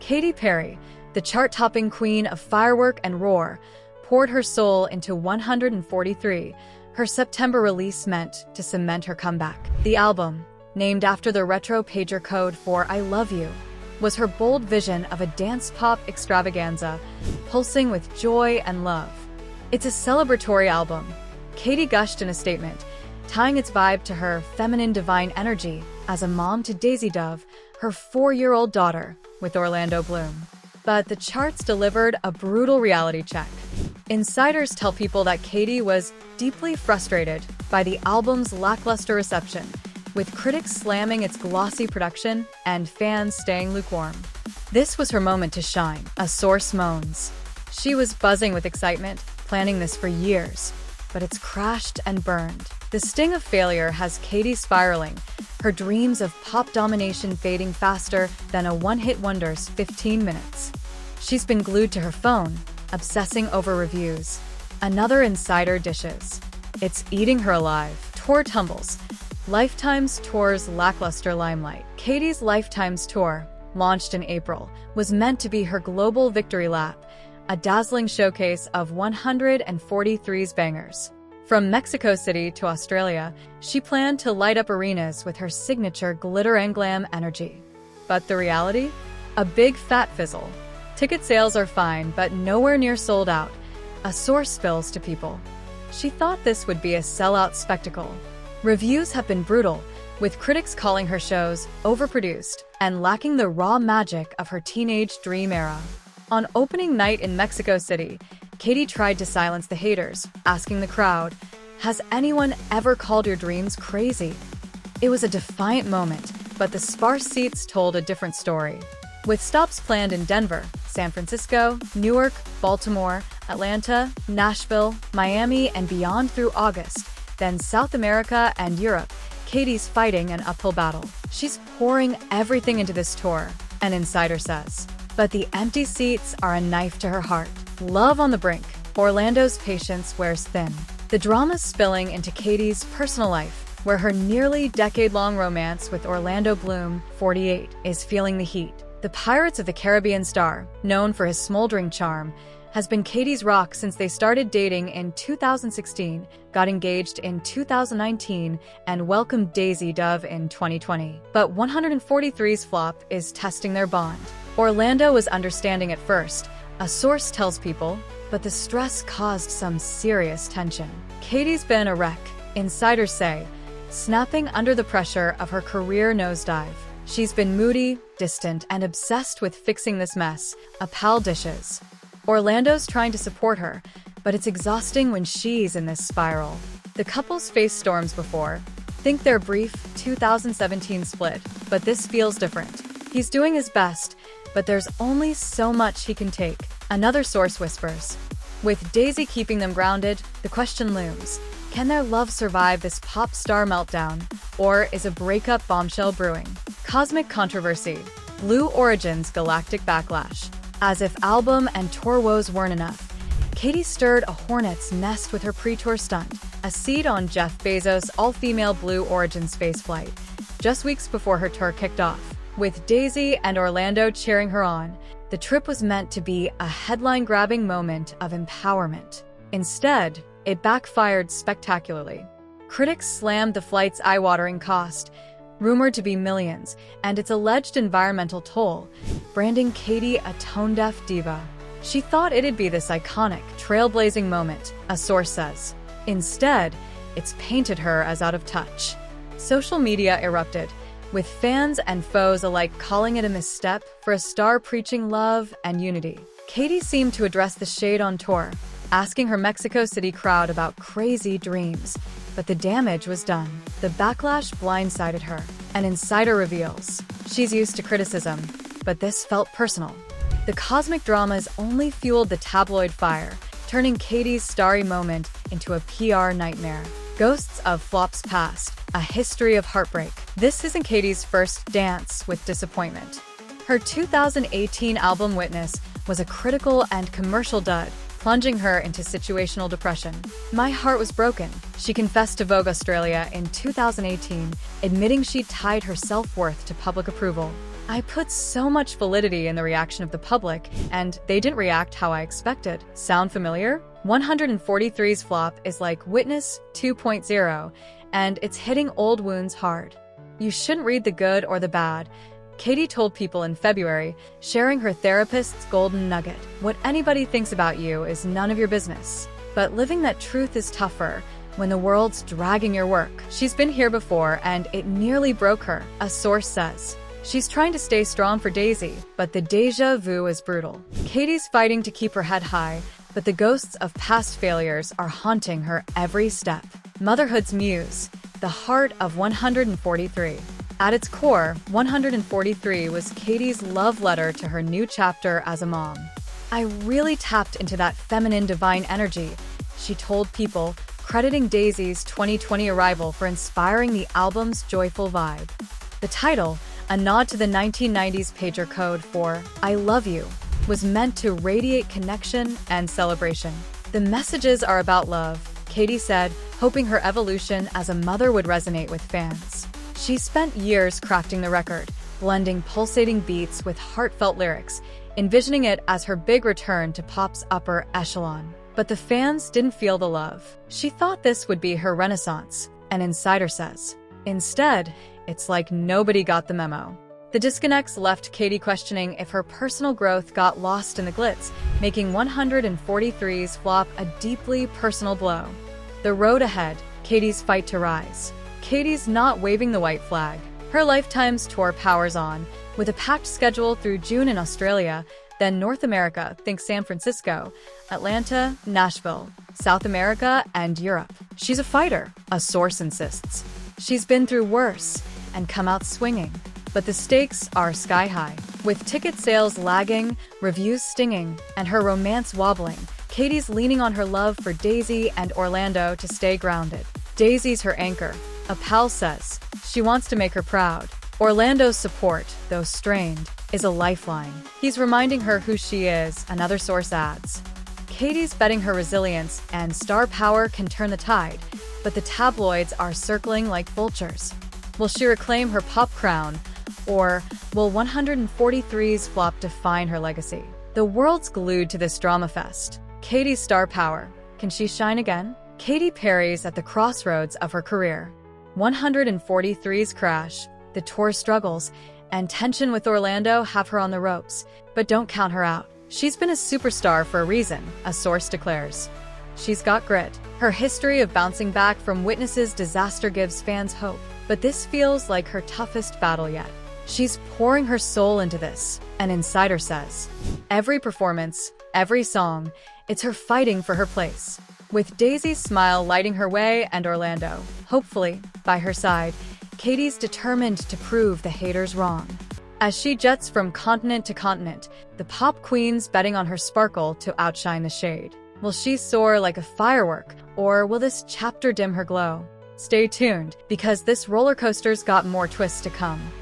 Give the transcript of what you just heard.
Katy Perry, the chart-topping queen of firework and roar, poured her soul into 143. Her September release meant to cement her comeback. The album, named after the retro pager code for I Love You, was her bold vision of a dance-pop extravaganza, pulsing with joy and love. It's a celebratory album, Katy gushed in a statement, tying its vibe to her feminine divine energy as a mom to Daisy Dove, her 4-year-old daughter, with Orlando Bloom. But the charts delivered a brutal reality check. Insiders tell people that Katy was deeply frustrated by the album's lackluster reception, with critics slamming its glossy production and fans staying lukewarm. This was her moment to shine, a source moans. She was buzzing with excitement, planning this for years, but it's crashed and burned. The sting of failure has Katy spiraling, her dreams of pop domination fading faster than a one-hit wonder's 15 minutes. She's been glued to her phone, obsessing over reviews. Another insider dishes. It's eating her alive. Tour tumbles. Lifetime's tour's lackluster limelight. Katy's Lifetime's tour, launched in April, was meant to be her global victory lap, a dazzling showcase of 143's bangers. From Mexico City to Australia, she planned to light up arenas with her signature glitter and glam energy. But the reality? A big fat fizzle. Ticket sales are fine, but nowhere near sold out. A source spills to People. She thought this would be a sellout spectacle. Reviews have been brutal, with critics calling her shows overproduced and lacking the raw magic of her teenage dream era. On opening night in Mexico City, Katy tried to silence the haters, asking the crowd, "Has anyone ever called your dreams crazy?" It was a defiant moment, but the sparse seats told a different story. With stops planned in Denver, San Francisco, Newark, Baltimore, Atlanta, Nashville, Miami, and beyond through August, then South America and Europe, Katy's fighting an uphill battle. She's pouring everything into this tour, an insider says. But the empty seats are a knife to her heart. Love on the brink. Orlando's patience wears thin. The drama's spilling into Katy's personal life, where her nearly decade-long romance with Orlando Bloom, 48, is feeling the heat. The Pirates of the Caribbean star, known for his smoldering charm, has been Katy's rock since they started dating in 2016, got engaged in 2019, and welcomed Daisy Dove in 2020. But 143's flop is testing their bond. Orlando was understanding at first, a source tells People, but the stress caused some serious tension. Katy's been a wreck, insiders say, snapping under the pressure of her career nosedive. She's been moody, distant, and obsessed with fixing this mess, a pal dishes. Orlando's trying to support her, but it's exhausting when she's in this spiral. The couple's faced storms before. Think their brief 2017 split, but this feels different. He's doing his best, but there's only so much he can take, another source whispers. With Daisy keeping them grounded, the question looms, can their love survive this pop star meltdown, or is a breakup bombshell brewing? Cosmic controversy. Blue Origin's galactic backlash. As if album and tour woes weren't enough, Katy stirred a hornet's nest with her pre-tour stunt, a seed on Jeff Bezos' all-female Blue Origin spaceflight, just weeks before her tour kicked off. With Daisy and Orlando cheering her on, the trip was meant to be a headline-grabbing moment of empowerment. Instead, it backfired spectacularly. Critics slammed the flight's eye-watering cost, rumored to be millions, and its alleged environmental toll, branding Katy a tone-deaf diva. She thought it'd be this iconic, trailblazing moment, a source says. Instead, it's painted her as out of touch. Social media erupted, with fans and foes alike calling it a misstep for a star preaching love and unity. Katy seemed to address the shade on tour, asking her Mexico City crowd about crazy dreams, but the damage was done. The backlash blindsided her. An insider reveals she's used to criticism, but this felt personal. The cosmic dramas only fueled the tabloid fire, turning Katy's starry moment into a PR nightmare. Ghosts of Flops Past, a history of heartbreak. This isn't Katy's first dance with disappointment. Her 2018 album Witness was a critical and commercial dud, plunging her into situational depression. "My heart was broken," she confessed to Vogue Australia in 2018, admitting she tied her self-worth to public approval. I put so much validity in the reaction of the public, and they didn't react how I expected. Sound familiar? 143's flop is like Witness 2.0, and it's hitting old wounds hard. You shouldn't read the good or the bad. Katy told People in February, sharing her therapist's golden nugget. What anybody thinks about you is none of your business. But living that truth is tougher when the world's dragging your work. She's been here before, and it nearly broke her, a source says. She's trying to stay strong for Daisy, but the déjà vu is brutal. Katy's fighting to keep her head high, but the ghosts of past failures are haunting her every step. Motherhood's muse, the heart of 143. At its core, 143 was Katy's love letter to her new chapter as a mom. I really tapped into that feminine divine energy, she told People, crediting Daisy's 2020 arrival for inspiring the album's joyful vibe. The title, a nod to the 1990s pager code for I love you, was meant to radiate connection and celebration. The messages are about love, Katy said, hoping her evolution as a mother would resonate with fans. She spent years crafting the record, blending pulsating beats with heartfelt lyrics, envisioning it as her big return to pop's upper echelon. But the fans didn't feel the love. She thought this would be her renaissance, an insider says. Instead, it's like nobody got the memo. The disconnects left Katy questioning if her personal growth got lost in the glitz, making 143's flop a deeply personal blow. The road ahead, Katy's fight to rise. Katy's not waving the white flag. Her Lifetime's tour powers on, with a packed schedule through June in Australia, then North America, think San Francisco, Atlanta, Nashville, South America, and Europe. She's a fighter, a source insists. She's been through worse and come out swinging. But the stakes are sky high. With ticket sales lagging, reviews stinging, and her romance wobbling, Katy's leaning on her love for Daisy and Orlando to stay grounded. Daisy's her anchor, a pal says. She wants to make her proud. Orlando's support, though strained, is a lifeline. He's reminding her who she is, another source adds. Katy's betting her resilience and star power can turn the tide, but the tabloids are circling like vultures. Will she reclaim her pop crown, or will 143's flop define her legacy? The world's glued to this drama fest. Katy's star power. Can she shine again? Katy Perry's at the crossroads of her career. 143's crash, the tour struggles, and tension with Orlando have her on the ropes, but don't count her out. She's been a superstar for a reason, a source declares. She's got grit. Her history of bouncing back from Witness's disaster gives fans hope, but this feels like her toughest battle yet. She's pouring her soul into this, an insider says. Every performance, every song, it's her fighting for her place. With Daisy's smile lighting her way and Orlando, hopefully, by her side, Katy's determined to prove the haters wrong. As she jets from continent to continent, the pop queen's betting on her sparkle to outshine the shade. Will she soar like a firework, or will this chapter dim her glow? Stay tuned, because this roller coaster's got more twists to come.